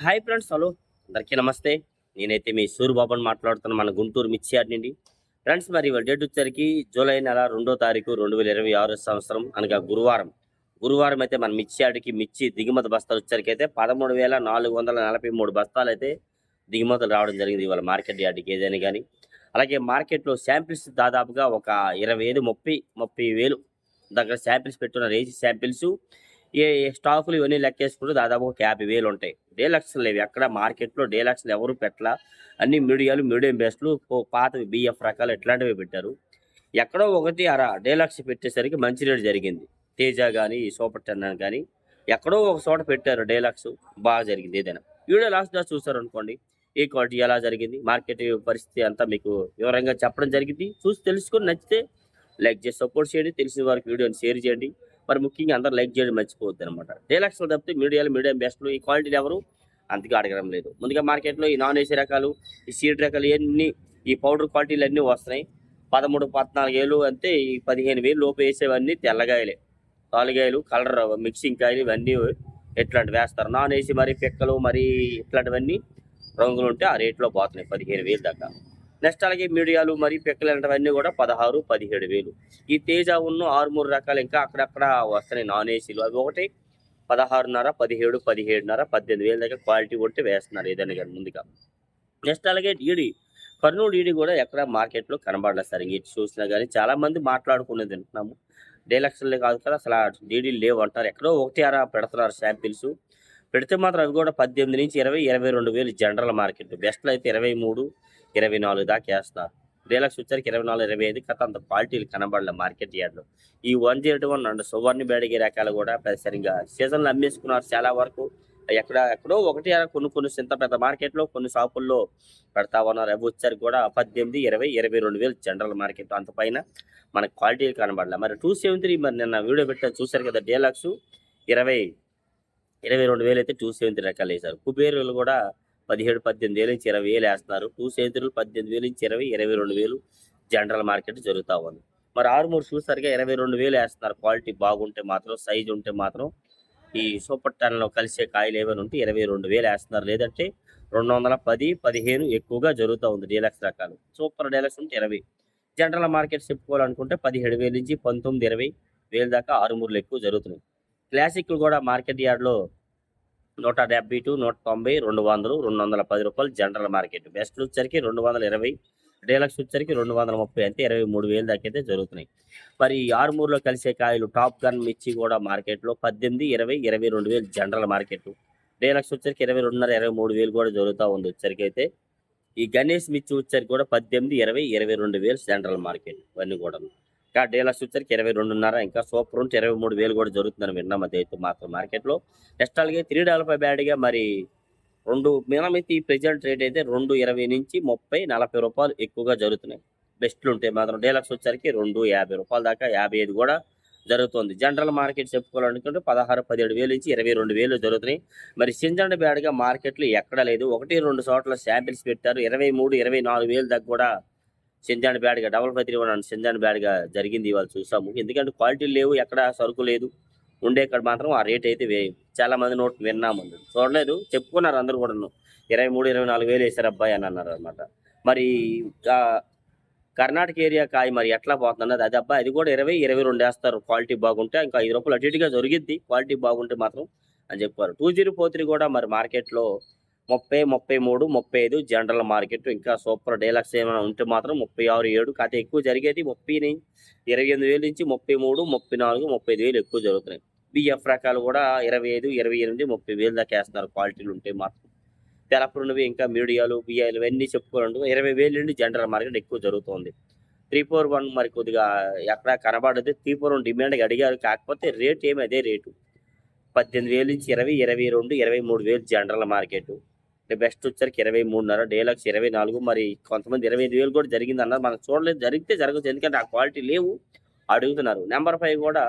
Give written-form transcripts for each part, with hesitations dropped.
Hi friends, hello అందరికీ నమస్తే. నేనైతే మీ సూరిబాబుని మాట్లాడుతున్న మన గుంటూరు మిర్చి యార్డ్ నుండి. ఫ్రెండ్స్, మరి ఇవాళ డేట్ వచ్చేసరికి జూలై నెల 2వ తారీఖు 2026 సంవత్సరం అనగా గురువారం. గురువారం అయితే మన మిర్చి యార్డ్‌కి మిర్చి దిగుమతి బస్తాలు వచ్చేసరికైతే 13,443 బస్తాలైతే దిగుమతులు రావడం జరిగింది ఇవాళ మార్కెట్ యార్డ్‌కి ఏదైనా గాని. అలాగే మార్కెట్‌లో శాంపిల్స్ దాదాపుగా ఒక 25, 30,000 దగ్గర శాంపిల్స్ పెట్టున్నారు. ఏసీ శాంపిల్సు ఏ స్టాకులు ఇవన్నీ లెక్కేసుకుంటే దాదాపు ఒక 50,000 ఉంటాయి. డీలక్స్‌లు లేవు. ఎక్కడ మార్కెట్‌లో డీలక్స్‌లు ఎవరు పెట్టలా. అన్ని మీడియాలు, మీడియం బేస్‌లు పాతవి బీఎఫ్ రకాలు ఇట్లాంటివే పెట్టారు. ఎక్కడో ఒకటి డీలక్స్ పెట్టేసరికి మంచి రేటు జరిగింది. తేజ గాని, సూపర్ 10 గాని ఎక్కడో ఒక చోట పెట్టారు డీలక్స్. బాగా జరిగింది ఏదైనా. వీడియో లాస్ట్ దాకా చూసారనుకోండి, ఏ క్వాలిటీ ఎలా జరిగింది, మార్కెట్ పరిస్థితి అంతా మీకు వివరంగా చెప్పడం జరిగింది. చూసి తెలుసుకొని నచ్చితే లైక్ చేసి సపోర్ట్ చేయండి. తెలిసిన వారికి వీడియోని షేర్ చేయండి. మరి ముఖ్యంగా అందరూ లైక్ చేయడం మర్చిపోవద్దనమాట. డీలక్స్‌లో తప్పితే మీడియాలు, మీడియం బెస్ట్‌లు ఈ క్వాలిటీలు ఎవరు అంతగా అడగడం లేదు. ముందుగా మార్కెట్‌లో ఈ నాన్ ఏసీ రకాలు, ఈ సీడ్ రకాలు ఇయన్నీ ఈ పౌడర్ క్వాలిటీలన్నీ వస్తున్నాయి. 13, 14 ఏళ్ళు అంతే ఈ 15,000 లోపు వేసేవన్నీ తెల్లగాయలే. తాలుగాయలు, కలర్ మిక్సింగ్ కాయలు ఇవన్నీ ఇట్లాంటివి వేస్తారు. నాన్ ఏసీ మరి పిక్కలు మరి ఇట్లాంటివన్నీ రంగులుంటే ఆ రేట్‌లో పోతున్నాయి 15,000 దాకా. నెక్స్ట్ అలాగే మీడియాలు మరి పిక్కలు ఇలాంటివన్నీ కూడా 16, 17,000. ఈ తేజ ఆర్మూర్ రకాలు ఇంకా అక్కడక్కడ వస్తున్నాయి నాన్ ఏసీలు. అవి ఒకటి 16.5, 17, 17.5, 18,000 దాకా క్వాలిటీ కొట్టి వేస్తున్నారు ఏదైనా కానీ ముందుగా. నెక్స్ట్ అలాగే డీడీ, కర్నూలు డీడీ కూడా ఎక్కడ మార్కెట్‌లో కనబడలేదు సార్. ఇంక ఎటు చూసినా గానీ చాలా మంది మాట్లాడుకునేది వింటున్నాము. డీలక్స్‌లే కాదు కదా, అసల డీడీలు లేవంటారు. ఎక్కడో ఒకటి అరా పెడుతున్నారు శాంపిల్సు. పెడితే మాత్రం అవి కూడా 18-20, 22,000 జనరల్ మార్కెట్. బెస్ట్‌లో అయితే 23, 24 దాకా ఏస్తున్నారు. డీలక్స్ వచ్చరికి 24, 25 కథ అంత క్వాలిటీలు కనబడలే మార్కెట్ యార్డ్‌లో. ఈ 101 అండ్ సువర్ణ బేడిగి రకాలు కూడా సరిగ్గా సీజన్‌లో అమ్మేసుకున్నారు చాలా వరకు. ఎక్కడో ఒకటి అరా కొన్ని ఇంత పెద్ద మార్కెట్‌లో కొన్ని షాపుల్లో పెడతా ఉన్నారు. అవి వచ్చరికి కూడా 18, 20, 22,000 జనరల్ మార్కెట్. అంత పైన మనకు క్వాలిటీలు కనబడలే. మరి 273 మరి నిన్న వీడియో పెట్టాను చూసారు కదా, డీలక్సు 20, 22,000 అయితే 273 రకాలేశారు. కుబేరులు కూడా 17, 18,000 నుంచి 20,000 ఏస్తున్నారు. 273లు 18,000 నుంచి 20, 22,000 జనరల్ మార్కెట్ జరుగుతా ఉంది. మరి ఆరుమూరు చూసారుగా 22,000 ఏస్తున్నారు. క్వాలిటీ బాగుంటే మాత్రం, సైజ్ ఉంటే మాత్రం ఈ సూపర్ 10లో కలిసే కాయలు ఏమైనా ఉంటే 22,000 ఏస్తున్నారు. లేదంటే 210, 15 ఎక్కువగా జరుగుతూ ఉంది డీలక్స్ రకాలు. సూపర్ డీలక్స్ ఉంటే 20. జనరల్ మార్కెట్ చెప్పుకోవాలనుకుంటే 17,000 నుంచి 19, 20,000 దాకా ఆరుమూరులో ఎక్కువ జరుగుతున్నాయి. క్లాసిక్‌లు కూడా మార్కెట్ యార్డ్‌లో 170 టు 190, 200, రూ. 210 జనరల్ మార్కెట్. బెస్ట్ వచ్చరికి 220, డీలక్స్ వచ్చరికి 230 అంటే 23,000 దాకా అయితే జరుగుతున్నాయి. మరి ఈ ఆరుమూరులో కలిసే కాయలు టాప్ గన్ మిర్చి కూడా మార్కెట్‌లో 18, 20, 22,000 జనరల్ మార్కెట్. డీలక్స్ వచ్చరికి 22.5, 23,000 కూడా జరుగుతా ఉంది వచ్చరికైతే. ఈ గణేష్ మిర్చి వచ్చరికి కూడా 18, 20, 22,000 జనరల్ మార్కెట్ ఇవన్నీ కూడాను. ఇంకా డీలక్స్ వచ్చరికి 22.5, ఇంకా సూపర్ ఉంటే 23,000 కూడా జరుగుతుందని విన్నాం అదైతే మాత్రం మార్కెట్‌లో. నెక్స్ట్ అలాగే 3 బ్యాడ్‌గా మరి 2 మినమైతే ఈ ప్రెజెంట్ రేట్ అయితే 2.20 నుంచి 30, 40 రూపాయలు ఎక్కువగా జరుగుతున్నాయి. బెస్ట్‌లు ఉంటాయి మాత్రం. డీలక్స్ వచ్చరికి 2.50 రూపాయల దాకా 55 కూడా జరుగుతుంది. జనరల్ మార్కెట్ చెప్పుకోవాలనుకుంటే 16, 17,000 నుంచి 22,000 జరుగుతున్నాయి. మరి సింజండ్ బ్యాడ్‌గా మార్కెట్‌లో ఎక్కడ లేదు. 1, 2 చోట్ల శాంపిల్స్ పెట్టారు. 23, 24,000 దాకా కూడా సింజాన్ బ్యాడ్‌గా 5531 సింజాన్ బ్యాడ్‌గా జరిగింది ఇవాళ చూసాము. ఎందుకంటే క్వాలిటీలు లేవు. ఎక్కడ సరుకు లేదు. ఉండే కాడ మాత్రం ఆ రేట్ అయితే చాలా మంది నోటి విన్నాము. చూడలేదు, చెప్పుకున్నారు అందరూ కూడాను. 23, 24,000 ఏసారబ్బాయి అని అన్నారనమాట. మరి ఆహ్, కర్ణాటక ఏరియా కాయ మరి ఎట్లా పోతుందన్నది అది అబ్బా అది కూడా 20, 22 ఏస్తారు. క్వాలిటీ బాగుంటే ఇంకా రూ. 5 అటు ఇటుగా జరిగిద్ది. క్వాలిటీ బాగుంటే మాత్రం అని చెప్పారు. 2043 కూడా మరి మార్కెట్‌లో 30, 33, 35 జనరల్ మార్కెట్. ఇంకా సూపర్ డీలక్స్ ఏమైనా ఉంటే మాత్రం 36, 7 కాతే ఎక్కువ జరిగేది 28,000 నుంచి 33, 34, 35,000 ఎక్కువ జరుగుతున్నాయి. బిఎఫ్ రకాలు కూడా 25, 28, 30,000 దాకా ఏస్తున్నారు క్వాలిటీలు ఉంటే మాత్రం. తెలపరున్నవి ఇంకా మీడియాలు, బిఐలు ఇవన్నీ చెప్పుకోవాలంటే 20,000 నుండి జనరల్ మార్కెట్ ఎక్కువ జరుగుతోంది. 341 మరి కొద్దిగా ఎక్కడ కనబడదు. 341 డిమాండ్‌గా అడిగారు. కాకపోతే రేట్ ఏమి అదే రేటు. 18,000 నుంచి 20, 22, 23,000 జనరల్ మార్కెటు. బెస్ట్ వచ్చరికి 23.5, డీలక్స్ 24, మరి కొంతమంది 25,000 కూడా జరిగిందన్నారు. మనం చూడలేదు. జరిగితే జరగచ్చు. ఎందుకంటే ఆ క్వాలిటీ లేవు. అడుగుతున్నారు. నంబర్ 5 కూడా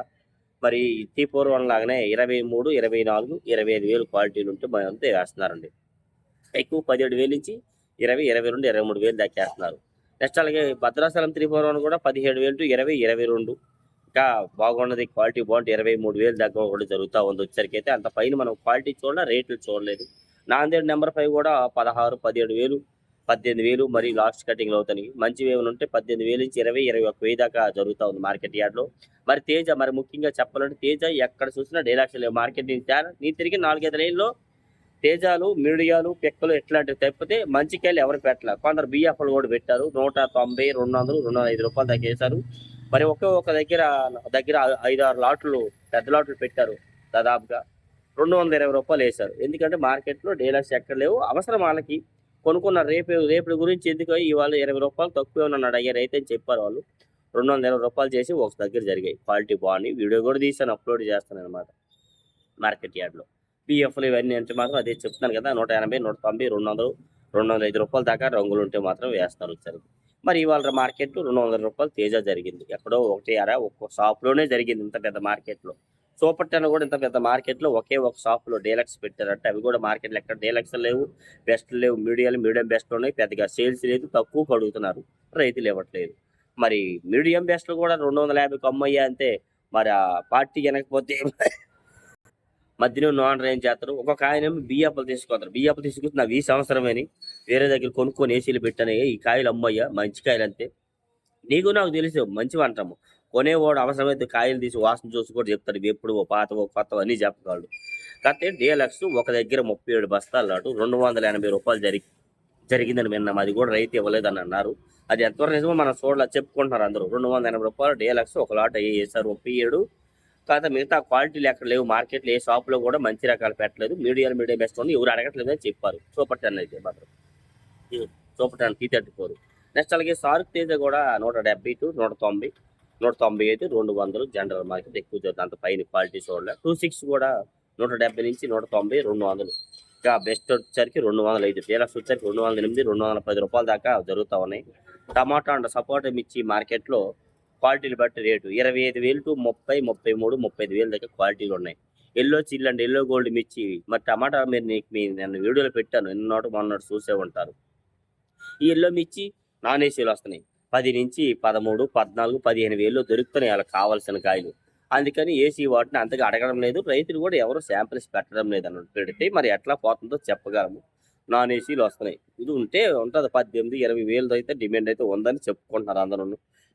మరి 341 లాగానే 23, 24, 25,000 క్వాలిటీలు ఉంటే అంతే వేస్తున్నారండి. ఎక్కువ 17,000 నుంచి 20, 22, 23,000 దాకా ఏస్తున్నారు. నెక్స్ట్ అలాగే భద్రాచలం 341 కూడా 17,000 టు 20, 22 ఇంకా బాగున్నది. క్వాలిటీ బాగుంటే 23,000 దాకా కూడా జరుగుతా ఉంది వచ్చరికైతే. అంత పైన మనం క్వాలిటీ చూడలే, రేట్లు చూడలేదు. నాందేడ్ నెంబర్ 5 కూడా 16, 17,000, 18,000 మరి లాస్ట్ కటింగ్‌లు అవుతున్నాయి. మంచివి ఏమైనా ఉంటే 18,000 నుంచి 20, 21,000 దాకా జరుగుతా ఉంది మార్కెట్ యార్డ్‌లో. మరి తేజ మరి ముఖ్యంగా చెప్పాలంటే తేజ ఎక్కడ చూసినా డీలక్స్ లేవు. మార్కెట్ నేను తిరిగి 4, 5 లైన్‌లో తేజాలు, మీడియాలు, పిక్కలు ఇట్లాంటివి తప్పితే మంచి కాయలు ఎవరు పెట్టలే. కొందరు బిఎఫ్‌లు కూడా పెట్టారు. 190, 200, రూ. 205 దాకా ఏశారు. మరి ఒక దగ్గర 5, 6 లాట్లు పెద్ద లాట్లు పెట్టారు దాదాపుగా. రూ. 220 ఏశారు. ఎందుకంటే మార్కెట్‌లో డీలక్స్ ఎక్కడ లేవు. అవసరం వాళ్ళకి. కొనుక్కున్నారు. రేపటి గురించి ఎందుకో ఇవాళ రూ. 20 తక్కువే నన్ను అడిగారు. రైతు అని చెప్పారు వాళ్ళు. రూ. 220 చేసి ఒక దగ్గర జరిగాయి. క్వాలిటీ బాగున్నాయి. వీడియో కూడా తీశాను, అప్లోడ్ చేస్తానన్నమాట మార్కెట్ యార్డ్‌లో. పిఎఫ్‌లు ఇవన్నీ అంటే మాత్రం అదే చెప్తున్నాను కదా! 180, 190, 200, రూ. 205 దాకా రంగులుంటే మాత్రం వేస్తారు వచ్చరికి. మరి ఇవాళ మార్కెట్ రూ. 200 తేజ జరిగింది. ఎక్కడో ఒకటి అర ఒక్క షాప్‌లోనే జరిగింది ఇంత పెద్ద మార్కెట్‌లో. సూపర్ 10 కూడా ఇంత పెద్ద మార్కెట్‌లో ఒకే ఒక షాప్‌లో డీలక్స్ పెట్టారంటే అవి కూడా మార్కెట్‌లో ఎక్కడ డీలక్స్ లేవు, బెస్ట్‌లు లేవు, మీడియం బెస్ట్‌లు ఉన్నాయి. పెద్దగా సేల్స్ లేదు. తక్కువకి అడుగుతున్నారు. రైతులు ఇవ్వట్లేదు. మరి మీడియం బెస్ట్‌లు కూడా 250కి అమ్మయ్యా అంటే మరి ఆ పార్టీ వినకపోతే మధ్యలో నాన్ రేంజ్ చేస్తారు. ఒక్కొక్క ఆయనేమో బియ్యప్పలు తీసుకొస్తారు. బియ్యప్పలు తీసుకొచ్చి నాకు ఈ సంవత్సరమని వేరే దగ్గర కొనుక్కొని ఏసీలు పెట్టాను. ఈ కాయలు అమ్మయ్యా మంచి కాయలు అంతే. నీకు నాకు తెలుసు మంచివంటాము. కొనేవాడు అవసరమైతే కాయలు తీసి వాసన చూసి కూడా చెప్తాడు. ఇవి ఎప్పుడువో, పాతవో, కొత్తవో అన్నీ చెప్పగలడు. కాకపోతే డీలక్స్ ఒక దగ్గర 37 బస్తాలు నాటు రూ. 280 జరిగిందని విన్నాం. అది కూడా రైతు ఇవ్వలేదని అన్నారు. అది ఎంతవరకు నిజమో మనం చెప్పుకుంటున్నారు అందరూ. రూ. 280 డీలక్స్ ఒక లాట్ ఏసారు 37. కాకపోతే మిగతా క్వాలిటీలు ఎక్కడ లేవు. మార్కెట్‌లో ఏ షాప్‌లో కూడా మంచి రకాలు పెట్టలేదు. మీడియం బెస్ట్ ఉంది. ఎవరు అడగట్లేదని చెప్పారు. సూపర్ 10 అయితే మాత్రం. Super 10 T34. నెక్స్ట్ అలాగే సార్క్ తేజ కూడా 170-190, 195, 200 జనరల్ మార్కెట్ ఎక్కువ జరుగుతుంది. అంత పైన క్వాలిటీ చూడలే. 26 కూడా 170 నుంచి 190, 200. ఇంకా బెస్ట్ వచ్చేసరికి 205. డీలక్స్ వచ్చేసరికి 208, రూ. 210 దాకా జరుగుతూ ఉన్నాయి. టమాటా అండ్ సపోటా మిర్చి మార్కెట్‌లో క్వాలిటీలు బట్టి రేటు 25,000 టు 30, 33, 35,000 దాకా క్వాలిటీలు ఉన్నాయి. Yellow chill and yellow gold మిర్చి మరి టమాటా నేను వీడియోలో పెట్టాను. నిన్నటి మొన్నటి చూసే ఉంటారు. ఈ ఎల్లో మిర్చి నాన్ ఏసీలు వస్తున్నాయి. 10 నుంచి 13, 14, 15,000 దొరుకుతున్నాయి వాళ్ళకి కావాల్సిన కాయలు. అందుకని ఏసీ వాటిని అంతగా అడగడం లేదు. రైతులు కూడా ఎవరు శాంపిల్స్ పెట్టడం లేదన్నట్టు. పెడితే మరి ఎట్లా పోతుందో చెప్పగలము. నాన్ ఏసీలు వస్తున్నాయి. ఇది ఉంటుంది 18, 20,000 అయితే డిమాండ్ అయితే ఉందని చెప్పుకుంటున్నారు అందరూ.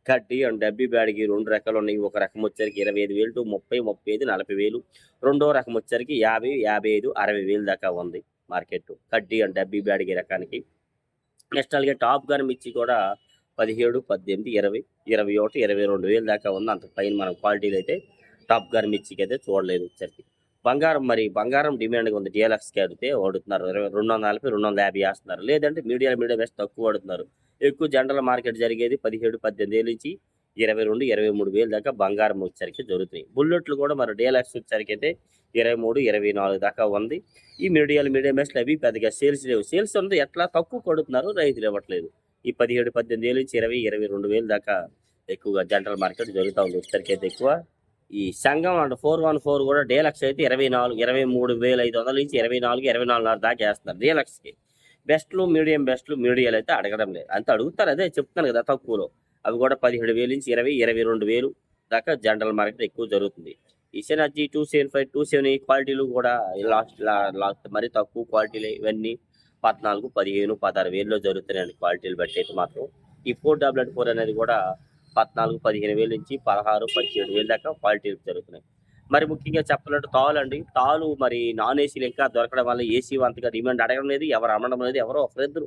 కడ్డీ అండ్ డబ్బీ బ్యాడ్‌కి 2 రకాలు ఉన్నాయి. ఒక రకం వచ్చరికి 25,000 టు 30, 35, 40,000. రెండో రకం వచ్చరికి 50, 55, 60,000 దాకా ఉంది మార్కెట్. కడ్డీ అండ్ డబ్బీ బ్యాడ్‌కి రకానికి. నెక్స్ట్ అలాగే టాప్ గన్ మిర్చి కూడా 17, 18, 20, 21, 22,000 దాకా ఉంది. అంత పైన మనం క్వాలిటీలు అయితే టాప్ గన్ మిర్చికి అయితే చూడలేదు వచ్చరికి. బంగారం డిమాండ్‌గా ఉంది. డీలక్స్‌కి అడిగితే అడుగుతున్నారు 240, 250 వేస్తున్నారు. లేదంటే మీడియం బెస్ట్ తక్కువ అడుగుతున్నారు. ఎక్కువ జనరల్ మార్కెట్ జరిగేది 17, 18,000 నుంచి 22, 23,000 దాకా బంగారం వచ్చరికి జరుగుతాయి. బుల్లెట్లు కూడా మరి డీలక్స్ వచ్చరికి అయితే 23, 24 దాకా ఉంది. ఈ మీడియం బెస్ట్‌లు అవి పెద్దగా సేల్స్ లేవు. సేల్స్ ఉంది ఎట్లా తక్కువ కొడుతున్నారు, రైతులు ఇవ్వట్లేదు. ఈ 17, 18,000 నుంచి 20, 22,000 దాకా ఎక్కువగా జనరల్ మార్కెట్ జరుగుతూ ఉంది. వచ్చరికైతే ఎక్కువ. ఈ సంఘం అండ్ 414 కూడా డీలక్స్ అయితే 24, 23,500 నుంచి 24, 24,500 దాకా వేస్తున్నారు డీలక్స్‌కి. బెస్ట్‌లు మీడియాలు అయితే అడగడం లేదు. అంత అడుగుతారు అదే చెప్తున్నాను కదా తక్కువలో. అవి కూడా 17,000 నుంచి 20, 22,000 దాకా జనరల్ మార్కెట్ ఎక్కువ జరుగుతుంది. ఈ సినర్జీ 275, 270 క్వాలిటీలు కూడా లాస్ట్ మరీ తక్కువ క్వాలిటీలే ఇవన్నీ 14, 15, 16,000లో జరుగుతున్నాయండి క్వాలిటీలు బట్టి అయితే మాత్రం. ఈ 444 అనేది కూడా 14, 15,000 నుంచి 16, 17,000 దాకా క్వాలిటీలు జరుగుతున్నాయి. మరి ముఖ్యంగా చెప్పాలంటే తాళ్ళండి. తాళ్ళు మరి నాన్ ఏసీలు ఇంకా దొరకడం వల్ల ఏసీ అంతగా డిమాండ్ అడగడం లేదు. ఎవరు అమ్మడం లేదు. ఎవరో ఒకరిద్దరు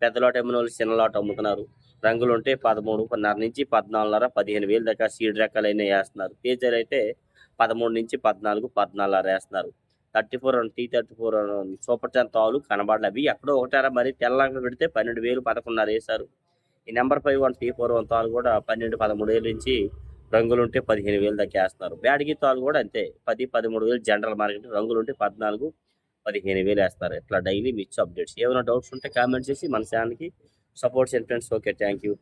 పెద్ద లాట్ అమ్మినోళ్ళు చిన్న లాట్ అమ్ముతున్నారు. రంగులుంటే 13.5 నుంచి 14.5, 15,000 దాకా సీడ్ రకాలైనా ఏస్తున్నారు. తేజాలు అయితే 13 నుంచి 14, 14.5 ఏస్తున్నారు. 34 అండ్ T34 సూపర్ 10 తాళ్ళు కనబడలే. అవి ఎక్కడో ఒకటారా మరి తెల్లంగా పెడితే 12,000, 11.5 ఏశారు. ఈ నెంబర్ 5 అండ్ T41 తాళ్ళు కూడా 12, 13,000 నుంచి రంగులుంటే 15,000 దాకా ఏస్తున్నారు. బ్యాడ్గి తాళ్ళు కూడా అంతే 10, 13,000 జనరల్ మార్కెట్. రంగులుంటే 14, 15,000 ఏస్తారు. ఇట్లా డైలీ మిర్చి అప్డేట్స్. ఏమైనా డౌట్స్ ఉంటే కామెంట్ చేసి మన ఛానల్‌కి సపోర్ట్ చేయండి ఫ్రెండ్స్. ఓకే. Thank you.